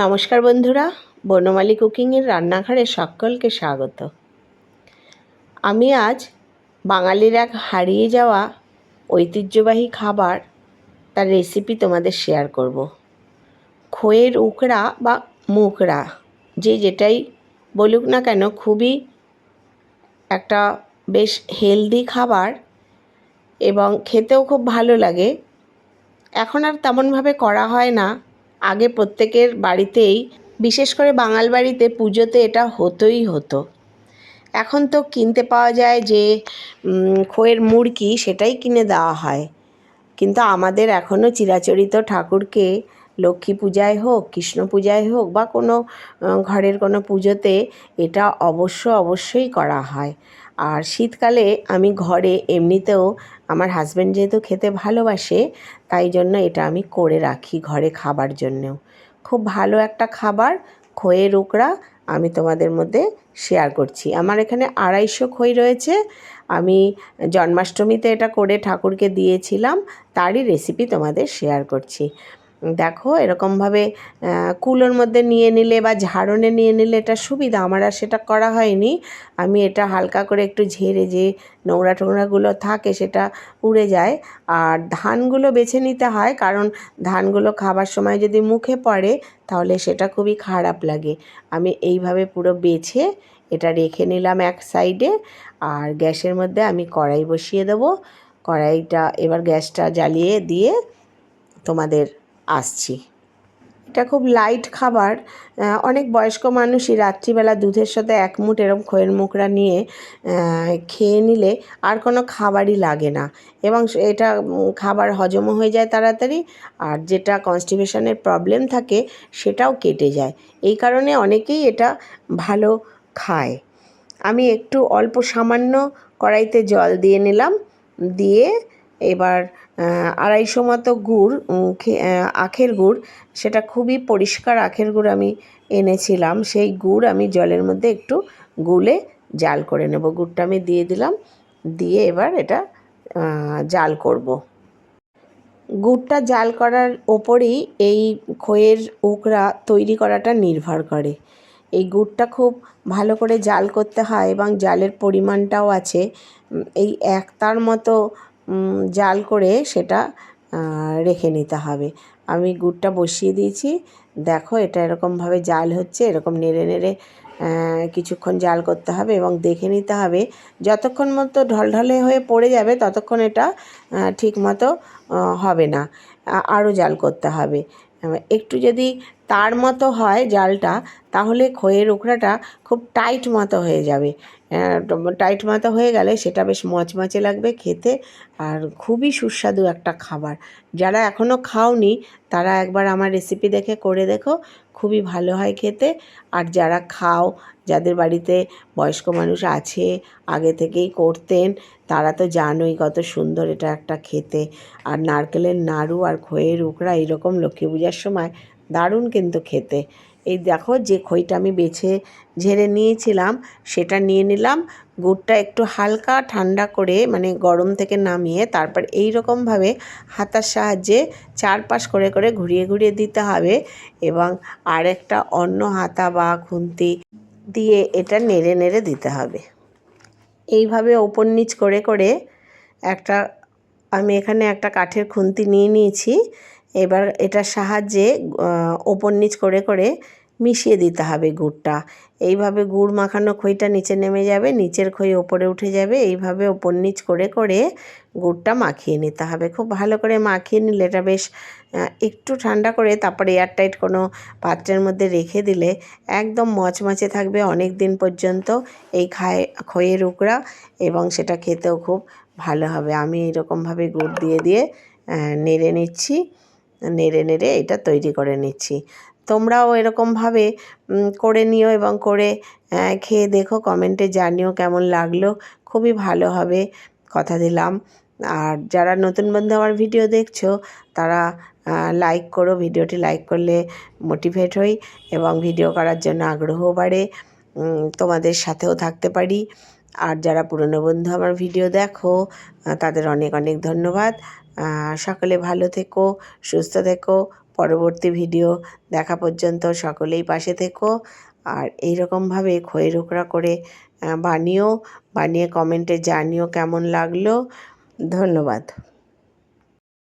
নমস্কার বন্ধুরা, বনমালী কুকিংয়ের রান্নাঘরে সকলকে স্বাগত। আমি আজ বাঙালির এক হারিয়ে যাওয়া ঐতিহ্যবাহী খাবার তার রেসিপি তোমাদের শেয়ার করব। খইয়ের উকড়া বা মুকড়া যে যেটাই বলুক না কেন, খুবই একটা বেশ হেলদি খাবার এবং খেতেও খুব ভালো লাগে। এখন আর তেমনভাবে করা হয় না, আগে প্রত্যেকের বাড়িতেই, বিশেষ করে বাঙাল বাড়িতে পুজোতে এটা হতোই হতো। এখন তো কিনতে পাওয়া যায় যে খইয়ের মুড়কি, সেটাই কিনে দেওয়া হয়। কিন্তু আমাদের এখনও চিরাচরিত ঠাকুরকে লক্ষ্মী পূজায় হোক, কৃষ্ণ পূজায় হোক বা কোনো ঘরের কোনো পুজোতে এটা অবশ্যই করা হয়। আর শীতকালে আমি ঘরে এমনিতেও, আমার হাজব্যান্ড যেহেতু খেতে ভালোবাসে, তাই জন্য এটা আমি করে রাখি ঘরে খাবার জন্যেও। খুব ভালো একটা খাবার খইয়ের উকড়া আমি তোমাদের মধ্যে শেয়ার করছি। আমার এখানে 250 খই রয়েছে। আমি জন্মাষ্টমীতে এটা করে ঠাকুরকে দিয়েছিলাম, তারই রেসিপি তোমাদের শেয়ার করছি। দেখো, এরকমভাবে কুলোর মধ্যে নিয়ে নিলে বা ঝাড়নে নিয়ে নিলে এটা সুবিধা। আমার আর সেটা করা হয়নি। আমি এটা হালকা করে একটু ঝেড়ে, যে নোংরা টোংরাগুলো থাকে সেটা উড়ে যায়। আর ধানগুলো বেছে নিতে হয়, কারণ ধানগুলো খাবার সময় যদি মুখে পড়ে তাহলে সেটা খুবই খারাপ লাগে। আমি এইভাবে পুরো বেছে এটা রেখে নিলাম এক সাইডে। আর গ্যাসের মধ্যে আমি কড়াই বসিয়ে দেবো। কড়াইটা এবার গ্যাসটা জ্বালিয়ে দিয়ে তোমাদের আসছি। এটা খুব লাইট খাবার। অনেক বয়স্ক মানুষই রাত্রিবেলা দুধের সাথে এক মুঠ এরকম খইয়ের মুকড়া নিয়ে খেয়ে নিলে আর কোনো খাবারই লাগে না, এবং এটা খাবার হজমও হয়ে যায় তাড়াতাড়ি। আর যেটা কনস্টিপেশনের প্রবলেম থাকে সেটাও কেটে যায়। এই কারণে অনেকেই এটা ভালো খায়। আমি একটু অল্প সামান্য কড়াইতে জল দিয়ে নিলাম। দিয়ে এবার 250 মতো গুড়, আখের গুড়, সেটা খুবই পরিষ্কার আখের গুড় আমি এনেছিলাম। সেই গুড় আমি জলের মধ্যে একটু গুলে জাল করে নেব। গুড়টা আমি দিয়ে দিলাম, দিয়ে এবার এটা জাল করব। গুড়টা জাল করার ওপরেই এই খইয়ের উকড়া তৈরি করাটা নির্ভর করে। এই গুড়টা খুব ভালো করে জাল করতে হয় এবং জালের পরিমাণটাও আছে। এই একতার মতো জাল করে সেটা রেখে নিতে হবে। আমি গুড়টা বসিয়ে দিয়েছি। দেখো, এটা এরকমভাবে জাল হচ্ছে, এরকম নেড়ে নেড়ে কিছুক্ষণ জাল করতে হবে এবং দেখে নিতে হবে যতক্ষণ মতো ঢলঢলে হয়ে পড়ে যাবে ততক্ষণ এটা ঠিক মতো হবে না, আরও জাল করতে হবে। একটু যদি তার মতো হয় জালটা, তাহলে খইয়ের উকড়াটা খুব টাইট মতো হয়ে যাবে। টাইট মতো হয়ে গেলে সেটা বেশ মচমচে লাগবে খেতে, আর খুবই সুস্বাদু একটা খাবার। যারা এখনও খাওনি তারা একবার আমার রেসিপি দেখে করে দেখো, খুবই ভালো হয় খেতে। আর যারা খাও, যাদের বাড়িতে বয়স্ক মানুষ আছে, আগে থেকেই করতেন, তারা তো জানোই কত সুন্দর এটা একটা খেতে। আর নারকেলের নাড়ু আর খইয়ের উকড়া এইরকম লক্ষ্মী পূজার সময় দারুণ কিন্তু খেতে। এই দেখো, যে খইটা আমি বেছে ঝেড়ে নিয়েছিলাম সেটা নিয়ে নিলাম। গুড়টা একটু হালকা ঠান্ডা করে, মানে গরম থেকে নামিয়ে, তারপর এই রকমভাবে হাতার সাহায্যে চারপাশ করে করে ঘুরিয়ে ঘুরিয়ে দিতে হবে এবং আরেকটা অন্য হাতা বা খুন্তি দিয়ে এটা নেড়ে নেড়ে দিতে হবে। এইভাবে ওপর নিচ করে করে একটা, আমি এখানে একটা কাঠের খুন্তি নিয়ে নিয়েছি। এবার এটার সাহায্যে ওপর নিচ করে করে মিশিয়ে দিতে হবে গুড়টা। এইভাবে গুড় মাখানো খইটা নিচে নেমে যাবে, নিচের খই ওপরে উঠে যাবে। এইভাবে ওপর নিচ করে করে গুড়টা মাখিয়ে নিতে হবে। খুব ভালো করে মাখিয়ে নিলে এটা বেশ একটু ঠান্ডা করে তারপরে এয়ারটাইট কোনো পাত্রের মধ্যে রেখে দিলে একদম মচমচে থাকবে অনেক দিন পর্যন্ত এই খইয়ের উকড়া, এবং সেটা খেতেও খুব ভালো হবে। আমি এরকমভাবে গুড় দিয়ে দিয়ে নেড়ে নিচ্ছি, নেড়ে নেড়ে এটা তৈরি করে নিচ্ছি। তোমরাও এরকমভাবে করে নিও এবং করে খেয়ে দেখো, কমেন্টে জানিও কেমন লাগলো। খুবই ভালো হবে, কথা দিলাম। আর যারা নতুন বন্ধু আমার ভিডিও দেখছো তারা লাইক করো। ভিডিওটি লাইক করলে মোটিভেট হই এবং ভিডিও করার জন্য আগ্রহও বাড়ে, তোমাদের সাথেও থাকতে পারি। আর যারা পুরনো বন্ধু আমার ভিডিও দেখো তাদের অনেক অনেক ধন্যবাদ। সকলে ভালো থেকো, সুস্থ থেকো, পরবর্তী ভিডিও দেখা পর্যন্ত সকলেই পাশে থেকো। আর এইরকমভাবে খইয়ের রোকড়া করে বানিয়ে কমেন্টে জানিও কেমন লাগলো। ধন্যবাদ।